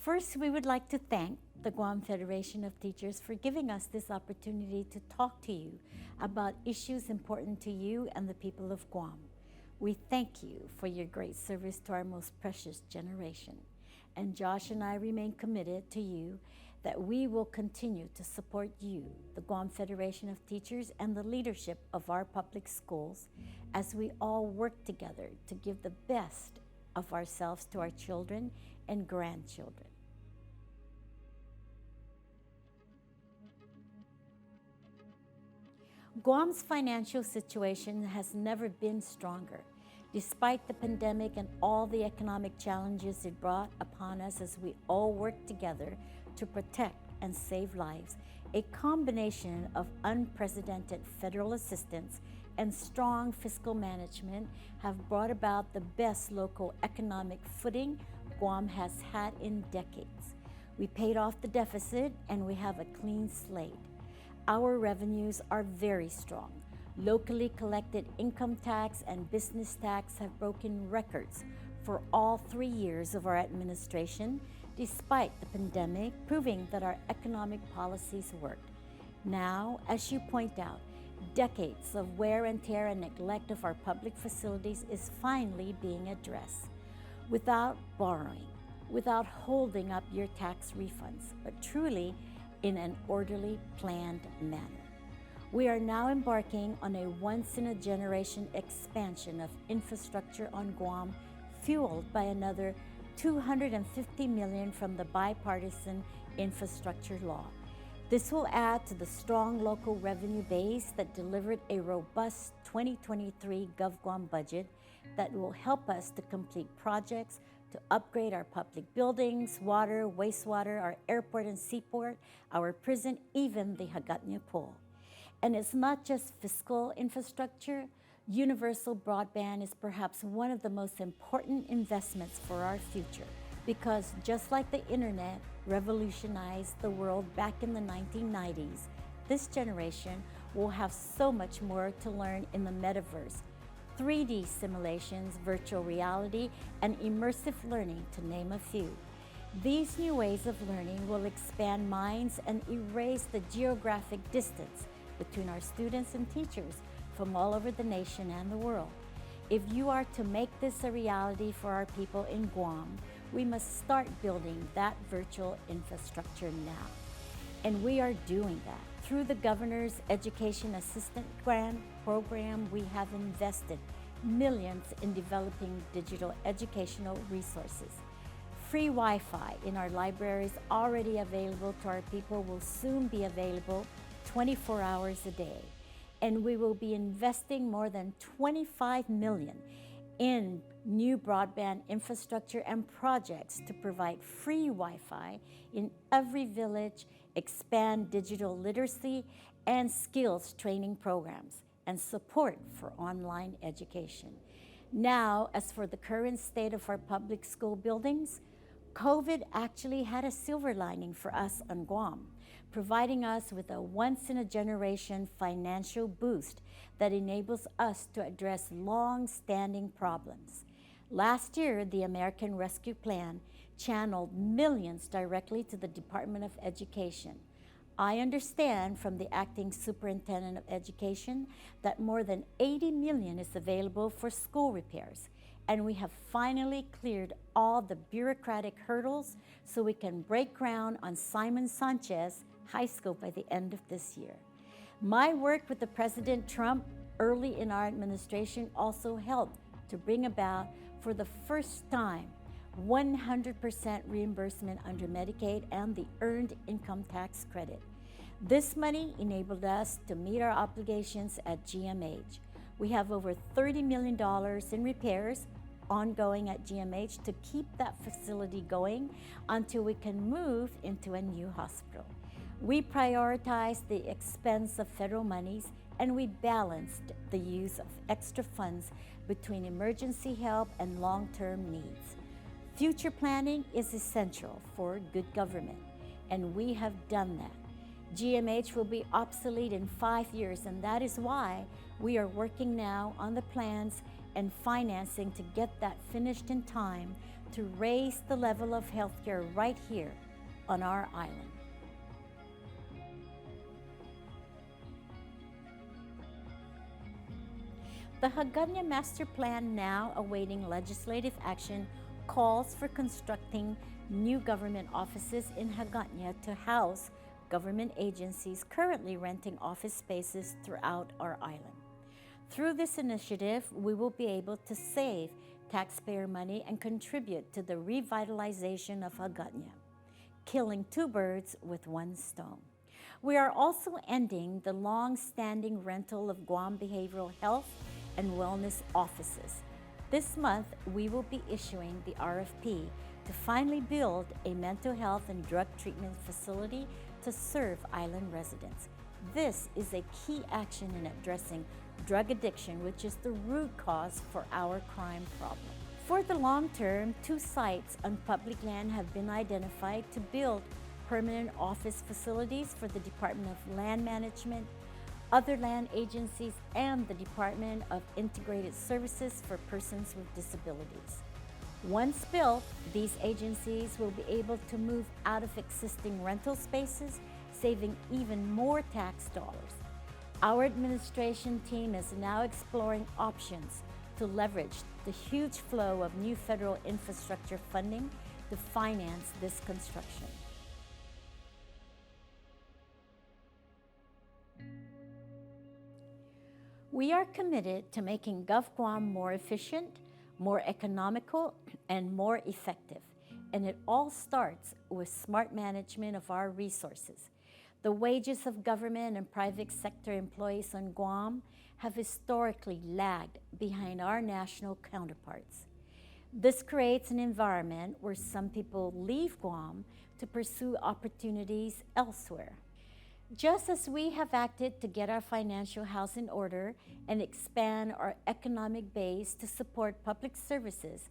First, we would like to thank the Guam Federation of Teachers for giving us this opportunity to talk to you about issues important to you and the people of Guam. We thank you for your great service to our most precious generation. And Josh and I remain committed to you that we will continue to support you, the Guam Federation of Teachers, and the leadership of our public schools as we all work together to give the best of ourselves to our children and grandchildren. Guam's financial situation has never been stronger. Despite the pandemic and all the economic challenges it brought upon us as we all work together to protect and save lives, a combination of unprecedented federal assistance and strong fiscal management have brought about the best local economic footing Guam has had in decades. We paid off the deficit and we have a clean slate. Our revenues are very strong. Locally collected income tax and business tax have broken records for all 3 years of our administration, despite the pandemic, proving that our economic policies worked. Now, as you point out, decades of wear and tear and neglect of our public facilities is finally being addressed. Without borrowing, without holding up your tax refunds, but truly in an orderly, planned manner. We are now embarking on a once-in-a-generation expansion of infrastructure on Guam, fueled by another $250 million from the bipartisan infrastructure law. This will add to the strong local revenue base that delivered a robust 2023 GovGuam budget that will help us to complete projects to upgrade our public buildings, water, wastewater, our airport and seaport, our prison, even the Hagatnya Pool. And it's not just fiscal infrastructure. Universal broadband is perhaps one of the most important investments for our future, because just like the internet revolutionized the world back in the 1990s, this generation will have so much more to learn in the metaverse, 3D simulations, virtual reality, and immersive learning, to name a few. These new ways of learning will expand minds and erase the geographic distance between our students and teachers from all over the nation and the world. If you are to make this a reality for our people in Guam, we must start building that virtual infrastructure now. And we are doing that. Through the Governor's Education Assistant Grant Program, we have invested millions in developing digital educational resources. Free Wi-Fi in our libraries already available to our people will soon be available 24 hours a day. And we will be investing more than $25 million in new broadband infrastructure and projects to provide free Wi-Fi in every village, expand digital literacy and skills training programs, and support for online education. Now, as for the current state of our public school buildings, COVID actually had a silver lining for us on Guam, providing us with a once-in-a-generation financial boost that enables us to address long-standing problems. Last year, the American Rescue Plan channeled millions directly to the Department of Education. I understand from the acting superintendent of education that more than $80 million is available for school repairs, and we have finally cleared all the bureaucratic hurdles so we can break ground on Simon Sanchez High School by the end of this year. My work with the President Trump early in our administration also helped to bring about, for the first time, 100% reimbursement under Medicaid and the Earned Income Tax Credit. This money enabled us to meet our obligations at GMH. We have over $30 million in repairs ongoing at GMH to keep that facility going until we can move into a new hospital. We prioritized the expense of federal monies, and we balanced the use of extra funds between emergency help and long-term needs. Future planning is essential for good government, and we have done that. GMH will be obsolete in 5 years, and that is why we are working now on the plans and financing to get that finished in time to raise the level of healthcare right here on our island. The Hagåtña Master Plan, now awaiting legislative action, calls for constructing new government offices in Hagåtña to house government agencies currently renting office spaces throughout our island. Through this initiative, we will be able to save taxpayer money and contribute to the revitalization of Hagåtña, killing two birds with one stone. We are also ending the long-standing rental of Guam behavioral health and wellness offices. This month, we will be issuing the RFP to finally build a mental health and drug treatment facility to serve island residents. This is a key action in addressing drug addiction, which is the root cause for our crime problem. For the long term, 2 sites on public land have been identified to build permanent office facilities for the Department of Land Management, other land agencies, and the Department of Integrated Services for Persons with Disabilities. Once built, these agencies will be able to move out of existing rental spaces, saving even more tax dollars. Our administration team is now exploring options to leverage the huge flow of new federal infrastructure funding to finance this construction. We are committed to making GovGuam more efficient, more economical, and more effective. And it all starts with smart management of our resources. The wages of government and private sector employees on Guam have historically lagged behind our national counterparts. This creates an environment where some people leave Guam to pursue opportunities elsewhere. Just as we have acted to get our financial house in order and expand our economic base to support public services,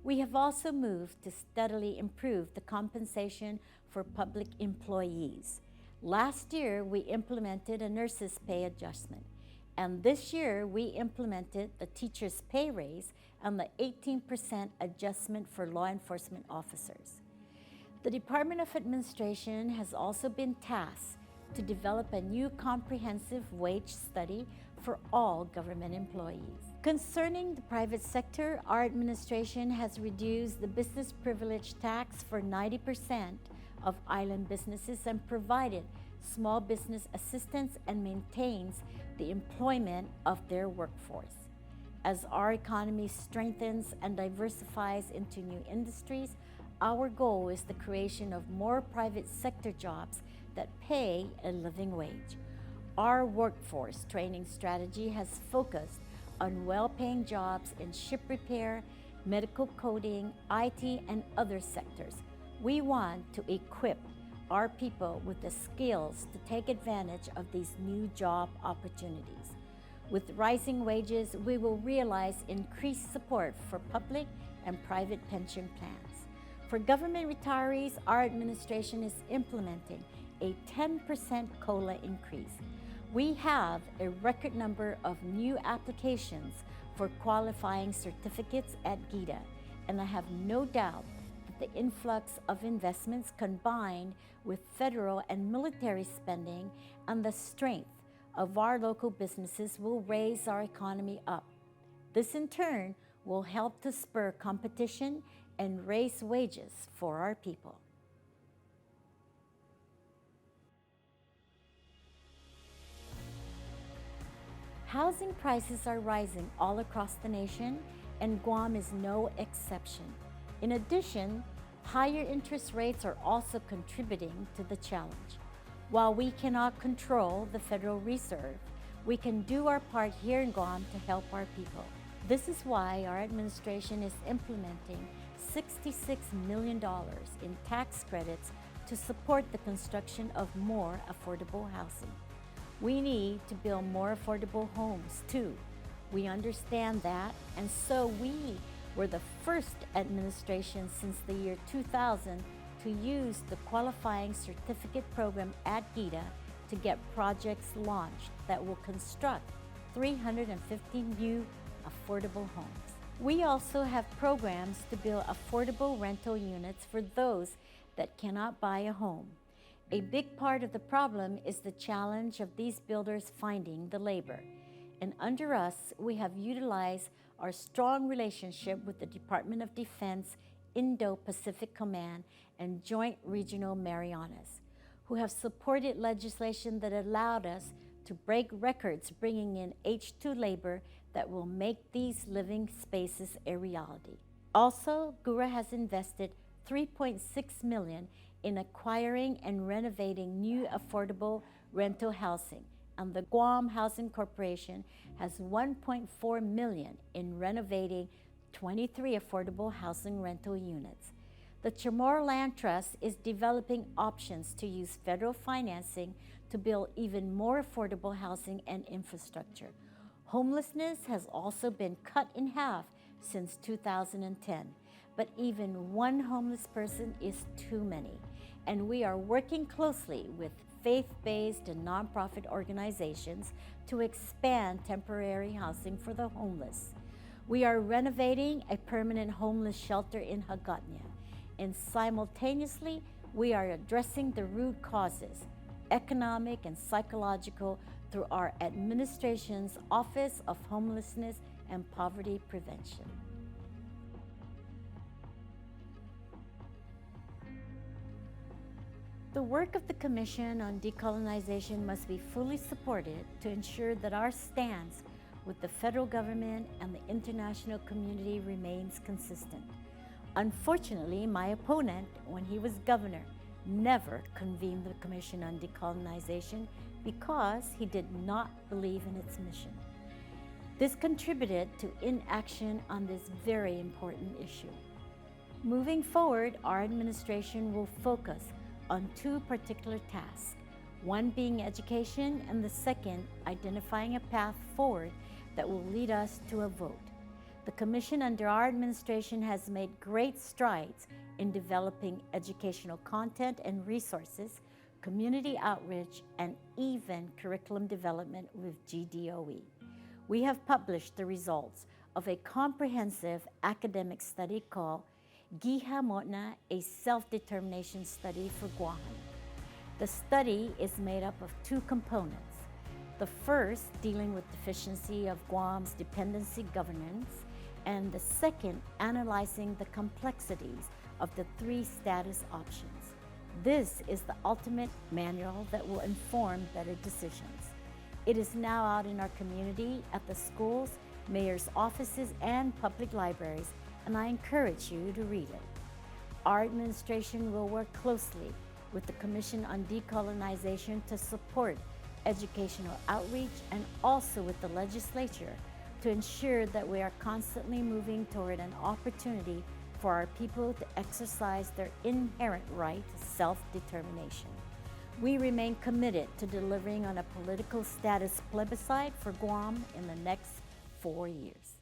we have also moved to steadily improve the compensation for public employees. Last year, we implemented a nurse's pay adjustment, and this year we implemented the teacher's pay raise and the 18% adjustment for law enforcement officers. The Department of Administration has also been tasked to develop a new comprehensive wage study for all government employees. Concerning the private sector, our administration has reduced the business privilege tax for 90% of island businesses and provided small business assistance and maintains the employment of their workforce. As our economy strengthens and diversifies into new industries, our goal is the creation of more private sector jobs that pay a living wage. Our workforce training strategy has focused on well-paying jobs in ship repair, medical coding, IT, and other sectors. We want to equip our people with the skills to take advantage of these new job opportunities. With rising wages, we will realize increased support for public and private pension plans. For government retirees, our administration is implementing a 10% COLA increase. We have a record number of new applications for qualifying certificates at GITA, and I have no doubt that the influx of investments combined with federal and military spending and the strength of our local businesses will raise our economy up. This in turn will help to spur competition and raise wages for our people. Housing prices are rising all across the nation, and Guam is no exception. In addition, higher interest rates are also contributing to the challenge. While we cannot control the Federal Reserve, we can do our part here in Guam to help our people. This is why our administration is implementing $66 million in tax credits to support the construction of more affordable housing. We need to build more affordable homes too. We understand that, and so we were the first administration since the year 2000 to use the qualifying certificate program at GITA to get projects launched that will construct 350 new affordable homes. We also have programs to build affordable rental units for those that cannot buy a home. A big part of the problem is the challenge of these builders finding the labor. And under us, we have utilized our strong relationship with the Department of Defense, Indo-Pacific Command, and Joint Regional Marianas, who have supported legislation that allowed us to break records bringing in H-2 labor that will make these living spaces a reality. Also, GURA has invested $3.6 million in acquiring and renovating new affordable rental housing, and the Guam Housing Corporation has $1.4 million in renovating 23 affordable housing rental units. The Chamorro Land Trust is developing options to use federal financing to build even more affordable housing and infrastructure. Homelessness has also been cut in half since 2010, but even one homeless person is too many, and we are working closely with faith-based and nonprofit organizations to expand temporary housing for the homeless. We are renovating a permanent homeless shelter in Hagatnya, and simultaneously, we are addressing the root causes, economic and psychological, through our administration's Office of Homelessness and Poverty Prevention. The work of the Commission on Decolonization must be fully supported to ensure that our stance with the federal government and the international community remains consistent. Unfortunately, my opponent, when he was governor, never convened the Commission on Decolonization because he did not believe in its mission. This contributed to inaction on this very important issue. Moving forward, our administration will focus on two particular tasks, one being education and the second identifying a path forward that will lead us to a vote. The Commission under our administration has made great strides in developing educational content and resources, community outreach, and even curriculum development with GDOE. We have published the results of a comprehensive academic study called Giha Motna, a self-determination study for Guam. The study is made up of two components. The first dealing with deficiency of Guam's dependency governance, and the second analyzing the complexities of the three status options. This is the ultimate manual that will inform better decisions. It is now out in our community, at the schools, mayor's offices, and public libraries, and I encourage you to read it. Our administration will work closely with the Commission on Decolonization to support educational outreach and also with the legislature to ensure that we are constantly moving toward an opportunity for our people to exercise their inherent right to self-determination. We remain committed to delivering on a political status plebiscite for Guam in the next 4 years.